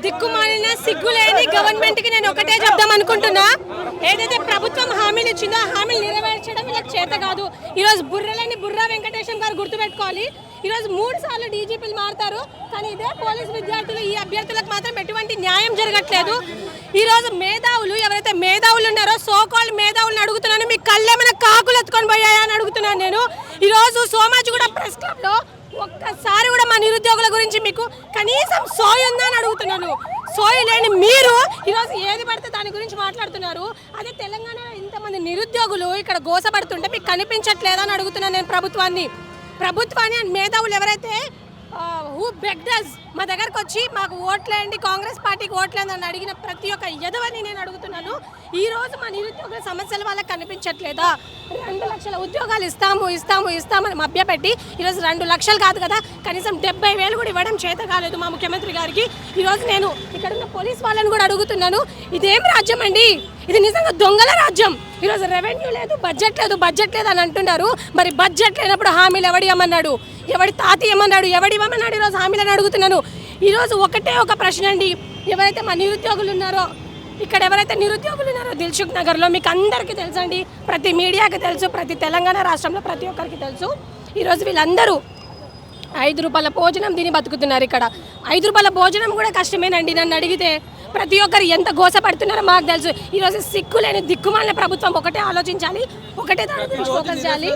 దిక్కుమాలిన సిగ్గులేని గవర్నమెంట్ కి నేను ఒకటే చెప్దాం అనుకుంటున్నా, ఏదైతే ప్రభుత్వం హామీలు ఇచ్చిందో హామీలు నెరవేర్చడం వీళ్ళకి చేత కాదు. ఈరోజు బుర్రా వెంకటేశం గారు గుర్తుపెట్టుకోవాలి. ఈరోజు 3 సార్లు డీజీపీలు మారుతారు, కానీ ఇదే పోలీస్ విద్యార్థులు ఈ అభ్యర్థులకు మాత్రం ఎటువంటి న్యాయం జరగట్లేదు. ఈరోజు మేధావులు ఎవరైతే మేధావులు ఉన్నారో సోకాల్ మేధావులను అడుగుతున్నాను, మీ కళ్ళేమైనా కాకులు ఎత్తుకొని పోయాయా అని అడుగుతున్నాను నేను. ఈరోజు సోమాజిగూడ ప్రెస్ క్లబ్ లో ఒక్కసారి కూడా మా నిరుద్యోగుల గురించి మీకు కనీసం సోయి ఉందా అని అడుగుతున్నాను. సోయి లేని మీరు ఈరోజు ఏది పడితే దాని గురించి మాట్లాడుతున్నారు. అదే తెలంగాణలో ఇంతమంది నిరుద్యోగులు ఇక్కడ గోసపడుతుంటే మీకు కనిపించట్లేదా అని అడుగుతున్నాను నేను ప్రభుత్వాన్ని అండ్ మేధావులు ఎవరైతే హూ బెగ్డస్ మా దగ్గరకు వచ్చి మాకు ఓట్లేయండి, కాంగ్రెస్ పార్టీకి ఓట్లేండి అని అడిగిన ప్రతి ఒక్క ఎదవని నేను అడుగుతున్నాను. ఈరోజు మా నిరుద్యోగుల సమస్యలు వాళ్ళకి కనిపించట్లేదా? 2 లక్షల ఉద్యోగాలు ఇస్తామని మభ్యపెట్టి ఈరోజు 2 లక్షలు కాదు కదా, కనీసం 70,000 కూడా ఇవ్వడం చేత కాలేదు మా ముఖ్యమంత్రి గారికి. ఈరోజు నేను ఇక్కడ ఉన్న పోలీస్ వాళ్ళని కూడా అడుగుతున్నాను, ఇదేం రాజ్యం అండి? ఇది నిజంగా దొంగల రాజ్యం. ఈరోజు రెవెన్యూ లేదు, బడ్జెట్ లేదు అని అంటున్నారు. మరి బడ్జెట్ లేనప్పుడు హామీలు ఎవడి ఇవ్వమన్నాడు? ఎవడి తాతి ఇవ్వమన్నాడు? ఎవడివ్వమన్నాడు? ఈరోజు హామీలను అడుగుతున్నాను. ఈరోజు ఒకటే ఒక ప్రశ్న అండి, ఎవరైతే మా నిరుద్యోగులు ఉన్నారో ఇక్కడ ఎవరైతే నిరుద్యోగులు ఉన్నారో దిల్సుఖ్ నగర్లో మీకు అందరికీ తెలుసండి, ప్రతి మీడియాకి తెలుసు, ప్రతి తెలంగాణ రాష్ట్రంలో ప్రతి ఒక్కరికి తెలుసు. ఈరోజు వీళ్ళందరూ 5 రూపాయల భోజనం తిని బతుకుతున్నారు. ఇక్కడ 5 రూపాయల భోజనం కూడా కష్టమేనండి. నన్ను అడిగితే ప్రతి ఒక్కరు ఎంత గోసపడుతున్నారో మాకు తెలుసు. ఈరోజు సిగ్గులేని దిక్కుమాలిన ప్రభుత్వం ఒకటే ఆలోచించాలి, ఒకటే దాని గురించి ఫోకస్ చేయాలి.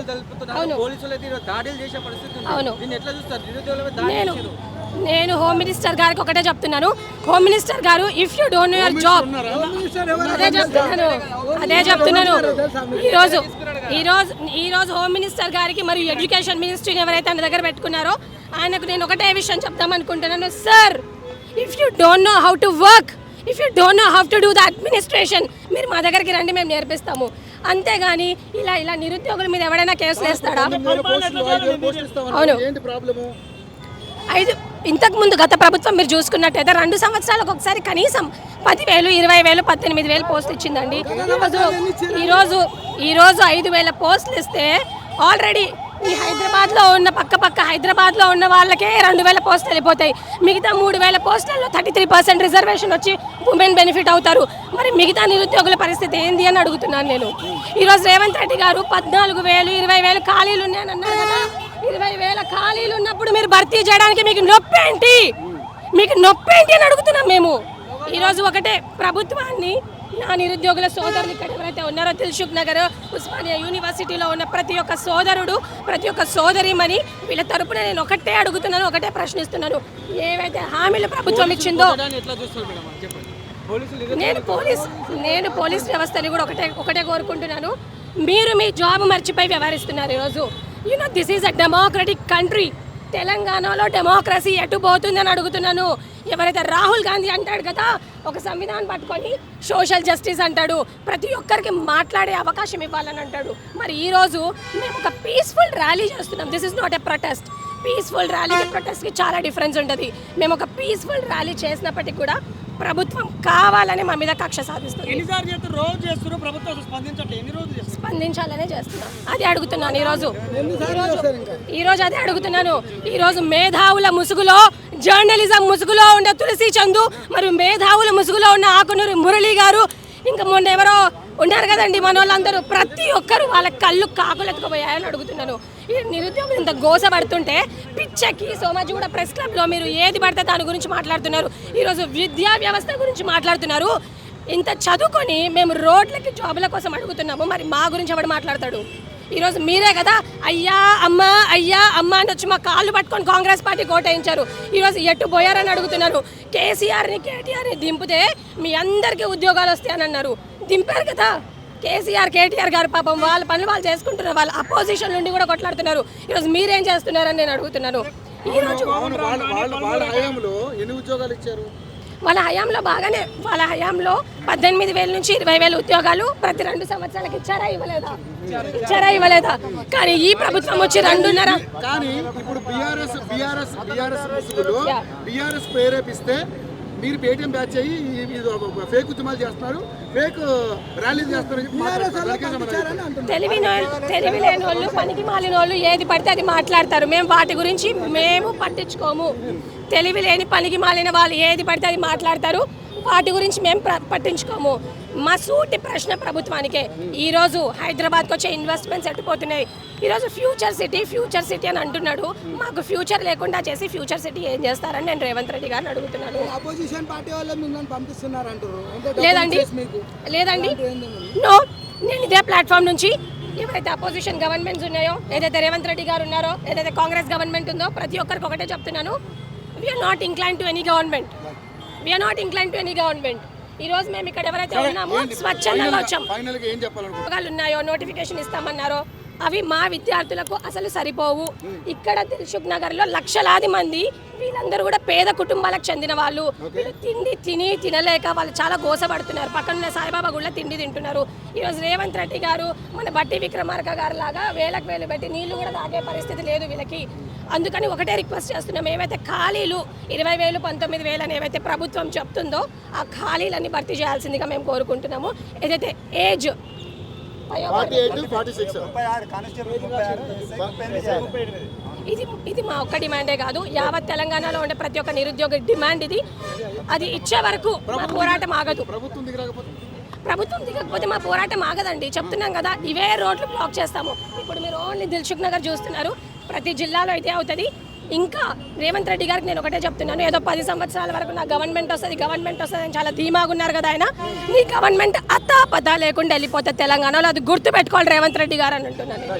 అవును, నేను హోమ్ మినిస్టర్ గారికి ఒకటే చెప్తున్నాను, హోమ్ మినిస్టర్ గారు if you don't know your job, అదే చెప్తున్నాను. ఈరోజు హోమ్ మినిస్టర్ గారికి మరియు ఎడ్యుకేషన్ మినిస్ట్రీని ఎవరైతే ఆయన దగ్గర పెట్టుకున్నారో ఆయనకు నేను ఒకటే విషయం చెప్తాం అనుకుంటున్నాను. Sir, if you don't know how to work, if you don't know how to do the administration, మీరు మా దగ్గరికి రండి, మేము నేర్పిస్తాము. అంతేగాని ఇలా నిరుద్యోగుల మీద ఎవడైనా కేసులు వేస్తాడా? అవును, ఇంతకు ముందు గత ప్రభుత్వం మీరు చూసుకున్నట్టయితే 2 సంవత్సరాలకు ఒకసారి కనీసం 10,000, 20,000, 18,000 పోస్టులు ఇచ్చిందండి. ఈరోజు 5,000 పోస్టులు ఇస్తే ఆల్రెడీ ఈ హైదరాబాద్లో ఉన్న పక్క హైదరాబాద్లో ఉన్న వాళ్ళకే 2,000 పోస్టులు వెళ్ళిపోతాయి. మిగతా 3,000 పోస్టులలో 33% రిజర్వేషన్ వచ్చి ఉమెన్ బెనిఫిట్ అవుతారు. మరి మిగతా నిరుద్యోగుల పరిస్థితి ఏంది అని అడుగుతున్నాను నేను. ఈరోజు రేవంత్ రెడ్డి గారు 14,000, 20,000 ఖాళీలు ఉన్నాయని అన్నారు కదా. 20,000 ఖాళీలు ఉన్నప్పుడు మీరు భర్తీ చేయడానికి మీకు నొప్పేంటి అని అడుగుతున్నాం మేము. ఈరోజు ఒకటే ప్రభుత్వాన్ని, నా నిరుద్యోగుల సోదరులు ఇక్కడ ఎవరైతే ఉన్నారో దిల్సుఖ్ నగర్, ఉస్మానియా యూనివర్సిటీలో ఉన్న ప్రతి ఒక్క సోదరుడు, ప్రతి ఒక్క సోదరిమని వీళ్ళ తరపున నేను ఒకటే అడుగుతున్నాను, ఒకటే ప్రశ్నిస్తున్నాను. ఏవైతే హామీలు ప్రభుత్వం ఇచ్చిందో, నేను పోలీస్ వ్యవస్థని కూడా ఒకటే కోరుకుంటున్నాను. మీరు మీ జాబ్ మర్చిపోయి వ్యవహరిస్తున్నారు. ఈరోజు this is a democratic country. తెలంగాణలో డెమోక్రసీ ఎటు పోతుందని అడుగుతున్నాను. ఎవరైతే రాహుల్ గాంధీ అంటాడు కదా, ఒక సంవిధానం పట్టుకొని సోషల్ జస్టిస్ అంటాడు, ప్రతి ఒక్కరికి మాట్లాడే అవకాశం ఇవ్వాలని అంటాడు. మరి ఈరోజు మేము ఒక పీస్ఫుల్ ర్యాలీ చేస్తున్నాం. This is not a protest. Peaceful ర్యాలీకి ప్రొటెస్ట్కి చాలా డిఫరెన్స్ ఉంటుంది. మేము ఒక పీస్ఫుల్ ర్యాలీ చేసినప్పటికీ కూడా ప్రభుత్వం కావాలని మా మీద కక్ష సాధిస్తుంది. స్పందించాలనే చేస్తున్నాం. అది అడుగుతున్నాను ఈరోజు అదే అడుగుతున్నాను. ఈరోజు మేధావుల ముసుగులో, జర్నలిజం ముసుగులో ఉన్న తులసి చందు, మరియు మేధావుల ముసుగులో ఉన్న ఆకునూరి మురళి గారు, ఇంకా మొన్న ఎవరో ఉన్నారు కదండి మన వాళ్ళందరూ, ప్రతి ఒక్కరు వాళ్ళ కళ్ళు కాకులెత్తుకుపోయాయని అడుగుతున్నాను. ఈ నిరుద్యోగులు ఇంత గోసపడుతుంటే పిచ్చకి సోమాజిగూడ ప్రెస్ క్లబ్లో మీరు ఏది పడితే దాని గురించి మాట్లాడుతున్నారు. ఈరోజు విద్యా వ్యవస్థ గురించి మాట్లాడుతున్నారు. ఇంత చదువుకొని మేము రోడ్లకి జాబుల కోసం అడుగుతున్నాము, మరి మా గురించి ఎవడు మాట్లాడతాడు? ఈరోజు మీరే కదా అయ్యా అమ్మ అని వచ్చి మా కాళ్ళు పట్టుకొని కాంగ్రెస్ పార్టీ కోటయించారు. ఈరోజు ఎటు పోయారని అడుగుతున్నారు. కేసీఆర్ని కేటీఆర్ని దింపితే మీ అందరికీ ఉద్యోగాలు వస్తాయని అన్నారు. దింపారు కదా కేటీఆర్ గారు, పాపం వాళ్ళ పనులు వాళ్ళు చేసుకుంటున్నారు. వాళ్ళ అపోజిషన్ నుండి కూడా కొట్లాడుతున్నారు. ఈరోజు మీరేం చేస్తున్నారని నేను అడుగుతున్నాను. ఈరోజు వాళ్ళ హయాంలో బాగానే, వాళ్ళ హయాంలో 18,000 నుంచి 20,000 ఉద్యోగాలు ప్రతి 2 సంవత్సరాలకు ఇచ్చారా ఇవ్వలేదా? కానీ ఈ ప్రభుత్వం వచ్చి 2.5. కానీ ఇప్పుడు బీఆర్ఎస్ ప్రేరేపిస్తే మీరు పేటీఎం బ్యాచ్ అయ్యి ఫేక్ ఉద్యమాలు చేస్తున్నారు, ఫేక్ ర్యాలీలు చేస్తున్నారు. తెలివి లేని వాళ్ళు, పనికి మాలిన వాళ్ళు ఏది పడితే అది మాట్లాడతారు. మేము వాటి గురించి పట్టించుకోము. తెలివి లేని పనికి మాలిన వాళ్ళు ఏది పడితే అది మాట్లాడతారు, వాటి గురించి మేము పట్టించుకోము. మా సూటి ప్రశ్న ప్రభుత్వానికే, ఈరోజు హైదరాబాద్కి వచ్చే ఇన్వెస్ట్మెంట్స్ ఎట్టుపోతున్నాయి. ఈరోజు ఫ్యూచర్ సిటీ అని అంటున్నాడు. మాకు ఫ్యూచర్ లేకుండా చేసి ఫ్యూచర్ సిటీ ఏం చేస్తారని నేను రేవంత్ రెడ్డి గారిని అడుగుతున్నాను. అపోజిషన్ పార్టీ వాళ్ళు మిమ్మల్ని పంపిస్తున్నారు అంటారు. లేదండి నో, నేను ఇదే ప్లాట్ఫామ్ నుంచి ఏవైతే అపోజిషన్ గవర్నమెంట్స్ ఉన్నాయో, ఏదైతే రేవంత్ రెడ్డి గారు ఉన్నారో, ఏదైతే కాంగ్రెస్ గవర్నమెంట్ ఉందో, ప్రతి ఒక్కరికి ఒకటే చెప్తున్నాను, we are not incline to any government. ఈ రోజు మేము ఇక్కడ ఎవరైతే ఉన్నామో స్వచ్ఛందంగా వచ్చాం. ఉన్నాయో నోటిఫికేషన్ ఇస్తామన్నారో అవి మా విద్యార్థులకు అసలు సరిపోవు. ఇక్కడ దిల్సుఖ్ నగర్లో లక్షలాది మంది, వీళ్ళందరూ కూడా పేద కుటుంబాలకు చెందిన వాళ్ళు. తిండి తినలేక వాళ్ళు చాలా గోసపడుతున్నారు. పక్కన సాయిబాబా గుళ్ళ తిండి తింటున్నారు. ఈరోజు రేవంత్ రెడ్డి గారు మన బట్టి విక్రమార్క గారు లాగా వేలకు వేలు పెట్టి నీళ్లు కూడా తాగే పరిస్థితి లేదు వీళ్ళకి. అందుకని ఒకటే రిక్వెస్ట్ చేస్తున్నాం, ఏవైతే ఖాళీలు 20,000 19,000 అని ఏవైతే ప్రభుత్వం చెప్తుందో ఆ ఖాళీలన్నీ భర్తీ చేయాల్సిందిగా మేము కోరుకుంటున్నాము. ఏదైతే ఏజ్ ఇది మా ఒక్క డిమాండే కాదు, యావత్ తెలంగాణలో ఉండే ప్రతి ఒక్క నిరుద్యోగ డిమాండ్ ఇది. అది ఇచ్చే వరకు మా పోరాటం ఆగదు. ప్రభుత్వం దిగకపోతే మా పోరాటం ఆగదండి. చెప్తున్నాం కదా, ఇవే రోడ్లు బ్లాక్ చేస్తాము. ఇప్పుడు మీరు ఓన్లీ దిల్సుఖ్ నగర్ చూస్తున్నారు, ప్రతి జిల్లాలో అయితే అవుతుంది. ఇంకా రేవంత్ రెడ్డి గారికి నేను ఒకటే చెప్తున్నాను, ఏదో 10 సంవత్సరాల వరకు నా గవర్నమెంట్ వస్తుంది అని చాలా ధీమాగా ఉన్నారు కదా ఆయన. నీ గవర్నమెంట్ అత్తా పతా లేకుండా వెళ్ళిపోతుంది తెలంగాణలో, అది గుర్తు పెట్టుకోవాలి రేవంత్ రెడ్డి గారు అని అంటున్నాను.